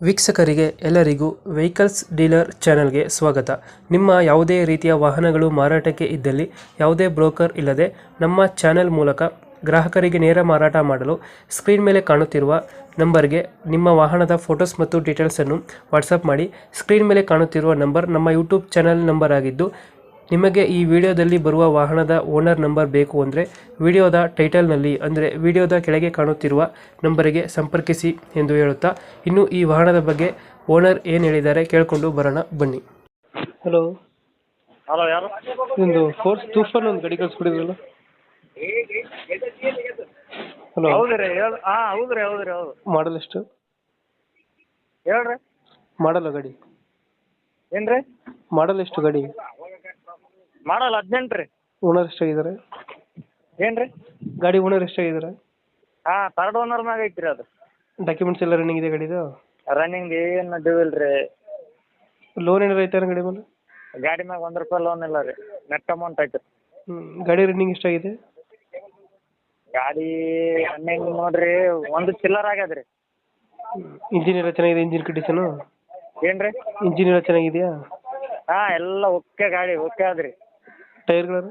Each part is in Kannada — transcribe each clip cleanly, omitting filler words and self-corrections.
ವೀಕ್ಷಕರಿಗೆ ಎಲ್ಲರಿಗೂ ವೆಹಿಕಲ್ಸ್ ಡೀಲರ್ ಚಾನೆಲ್ಗೆ ಸ್ವಾಗತ. ನಿಮ್ಮ ಯಾವುದೇ ರೀತಿಯ ವಾಹನಗಳು ಮಾರಾಟಕ್ಕೆ ಇದ್ದಲ್ಲಿ ಯಾವುದೇ ಬ್ರೋಕರ್ ಇಲ್ಲದೆ ನಮ್ಮ ಚಾನೆಲ್ ಮೂಲಕ ಗ್ರಾಹಕರಿಗೆ ನೇರ ಮಾರಾಟ ಮಾಡಲು ಸ್ಕ್ರೀನ್ ಮೇಲೆ ಕಾಣುತ್ತಿರುವ ನಂಬರ್ಗೆ ನಿಮ್ಮ ವಾಹನದ ಫೋಟೋಸ್ ಮತ್ತು ಡೀಟೇಲ್ಸನ್ನು ವಾಟ್ಸಪ್ ಮಾಡಿ. ಸ್ಕ್ರೀನ್ ಮೇಲೆ ಕಾಣುತ್ತಿರುವ ನಂಬರ್ ನಮ್ಮ ಯೂಟ್ಯೂಬ್ ಚಾನೆಲ್ ನಂಬರ್ ಆಗಿದ್ದು, ನಿಮಗೆ ಈ ವಿಡಿಯೋದಲ್ಲಿ ಬರುವ ವಾಹನದ ಓನರ್ ನಂಬರ್ ಬೇಕು ಅಂದರೆ ವಿಡಿಯೋದ ಟೈಟಲ್ನಲ್ಲಿ ಅಂದರೆ ವಿಡಿಯೋದ ಕೆಳಗೆ ಕಾಣುತ್ತಿರುವ ನಂಬರಿಗೆ ಸಂಪರ್ಕಿಸಿ ಎಂದು ಹೇಳುತ್ತಾ, ಇನ್ನು ಈ ವಾಹನದ ಬಗ್ಗೆ ಓನರ್ ಏನು ಹೇಳಿದ್ದಾರೆ ಕೇಳಿಕೊಂಡು ಬರೋಣ ಬನ್ನಿ. ಹಲೋ ಹಲೋ, ಯಾರು? ಇದೊಂದು ಫೋರ್ಸ್ ತೂಫಾನ್ ಒಂದು ಗಾಡಿ ಕಳಿಸ್ಕೊಡಿದ್ರಲ್ಲ. ಹಲೋ, ಹೌದ್ರಿ, ಹೌದ್ರಿ ಹೌದು. ಮಾಡಲ್ ಎಷ್ಟು? ಹೇಳ್ರಿ. ಮಾಡಲ್ಲ ಗಾಡಿ? ಏನ್ರಿ ಮಾಡಲ್ ಎಷ್ಟು ಗಾಡಿ? ಮಾಡಲ್ಲ 18 ರೀ. ಓನರ್ ಎಷ್ಟಾಗಿದ್ದಾರೆ? ಏನ್ರಿ ಗಾಡಿ ಓನರ್ ಎಷ್ಟಾಗಿದ್ದಾರೆ? ಥರ್ಡ್ ಓನರ್ ಮ್ಯಾಗ ಐತ್ರಿ. ಅದು ಡಾಕ್ಯುಮೆಂಟ್ಸ್ ಎಲ್ಲ ರನ್ನಿಂಗ್ ಇದೆ ಗಾಡಿದು? ರನ್ನಿಂಗ್ ಏನು ಡ್ಯೂ ಇಲ್ರಿ. ಲೋನ್ ಏನಾರು ಐತೆ ಗಾಡಿ ಮೇಲೆ? ಗಾಡಿ ಮ್ಯಾಗ ₹1 ಲೋನ್ ಇಲ್ಲ ರೀ. ನೆಟ್ ಅಮೌಂಟ್ ಐತ್ರಿ. ಗಾಡಿ ರನ್ನಿಂಗ್ ಎಷ್ಟಾಗಿದೆ? ಗಾಡಿ ರನ್ನಿಂಗ್ ನೋಡ್ರಿ ಒಂದು ಚಿಲ್ಲರ್ ಆಗ್ಯದ್ರಿ. ಇಂಜಿನ್ ಎಲ್ಲ ಚೆನ್ನಾಗಿದೆ? Engine condition? ಏನ್ರಿ ಇಂಜಿನ್ ಎಲ್ಲ ಚೆನ್ನಾಗಿದೆಯಾ? ಎಲ್ಲ ಓಕೆ, ಗಾಡಿ ಓಕೆ ಅದ್ರಿ. ಟೈರ್ಗಳು?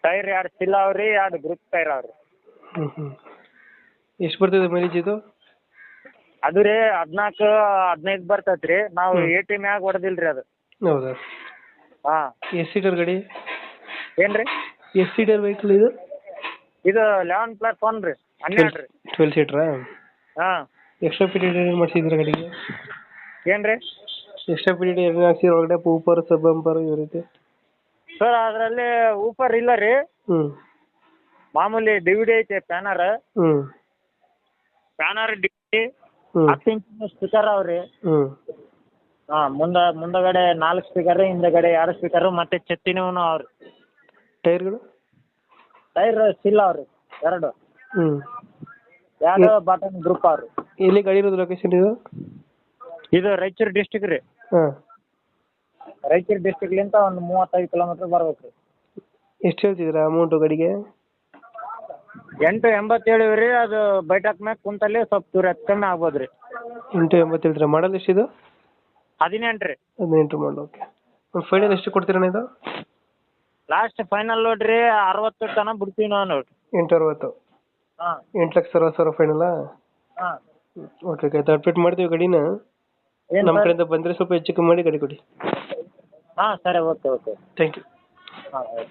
ಟೈರ್ 2 ಚಿಲ್ಲ ಅವ್ರಿ, 2 ಗ್ರೂಪ್ ಟೈರ್ ಅವ್ರಿ. ಎಷ್ಟು ಬರ್ತದೆ ಮೈಲೇಜ್ ಇದು? ಅದು ರೀ 14-15 ಬರ್ತೈತ್ರಿ. ನಾವು 80 ಮ್ಯಾಗ ಹೊಡೆದಿಲ್ರಿ ಅದು. ಹೌದಾ? ಎಷ್ಟು ಸೀಟರ್ ಗಾಡಿ? ಏನ್ರಿ ಎಷ್ಟು ಸೀಟರ್ ವೆಹಿಕಲ್ ಇದು? ಇದು 11+1 ರೀ, 12 ರೀ. 12 ಸೀಟ್ರಾ? ಎಕ್ಸ್ಟ್ರಾ ಪೀರಿಯಡ್ ಏನು ಮಾಡಿಸಿದ್ರೆ ಗಾಡಿಗೆ? ಏನ್ರಿ ಎಕ್ಸ್ಟ್ರಾ ಪೀರಿಯಡ್ ಏನು ಹಾಕ್ಸಿದ್ರೆ ಒಳಗಡೆ? ಊಪರ್, ಸಬ್ ಬಂಪರ್ ಈ ರೀತಿ? ಸರ್ ಅದರಲ್ಲಿ ಊಪರ್ ಇಲ್ಲ ರೀ. ಮಾಮೂಲಿ DVD ಐತೆ. ಪ್ಯಾನರ್ DVD 10 ಇಂಚಿನ ಸ್ಪೀಕರ್ ಅವ್ರಿ. ಮುಂದಗಡೆ 4 ಸ್ಪೀಕರ್, ಹಿಂದಗಡೆ 2 ಸ್ಪೀಕರ್, ಮತ್ತೆ ಚೆತ್ತಿನೂ ಅವ್ರಿ. ಟೈರ್ಗಳು? ಟೈರ್ ಸ್ಟಿಲ್ ಅವ್ರಿ 2. 2 ಬಾಟಮ್ ಗ್ರೂಪ್ ಅವ್ರಿ. ಎಲ್ಲಿ ಗಾಡಿ ಇರೋದು? ಲೊಕೇಶನ್ ಇದು ರಾಯಚೂರು ಡಿಸ್ಟಿಕ್ ರೀ. ರಾಯಚೂರು ಡಿಸ್ಟಿಕ್ಲಿಂದ ಒಂದು 35 ಕಿಲೋಮೀಟರ್ ಬರ್ಬೇಕು ರೀ. ಎಷ್ಟು ಹೇಳ್ತಿದ್ದೀರಾ ಅಮೌಂಟು ಗಾಡಿಗೆ? 8.87 ರೀ. ಅದು ಬೈಟಾಕ್ ಮ್ಯಾಗ ಕುಂತಲ್ಲಿ ಸ್ವಲ್ಪ ದೂರ ಹೆಚ್ಚು ಕಮ್ಮಿ ಆಗ್ಬೋದು ರೀ. 8.87 ಹೇಳ್ತೀರಾ? ಮಾಡಲ್ ಎಷ್ಟಿದು? 18 ರೀ. 18 ಮಾಡಲ್. ಓಕೆ. ಫೈನಲ್ ಎಷ್ಟು ಕೊಡ್ತೀರಣ್ಣ ಇದು? ಲಾಸ್ಟ್ ಫೈನಲ್ ನೋಡ್ರಿ 60 ತನಕ ಬಿಡ್ತೀವಿ ನಾವು ನೋಡ್ರಿ. 860? 8,60,000 ಫೈನಲ್ಲಾ? ಓಕೆ ಓಕೆ, ಅಪ್ಡೇಟ್ ಮಾಡ್ತೀವಿ ಗಾಡಿನ. ನಮ್ಮ ಕಡೆಯಿಂದ ಬಂದರೆ ಸ್ವಲ್ಪ ಹೆಚ್ಚು ಕಮ್ಮಿ ಮಾಡಿ ಗಾಡಿ ಕೊಡಿ. ಸರಿ, ಓಕೆ. Thank you. ಓಕೆ.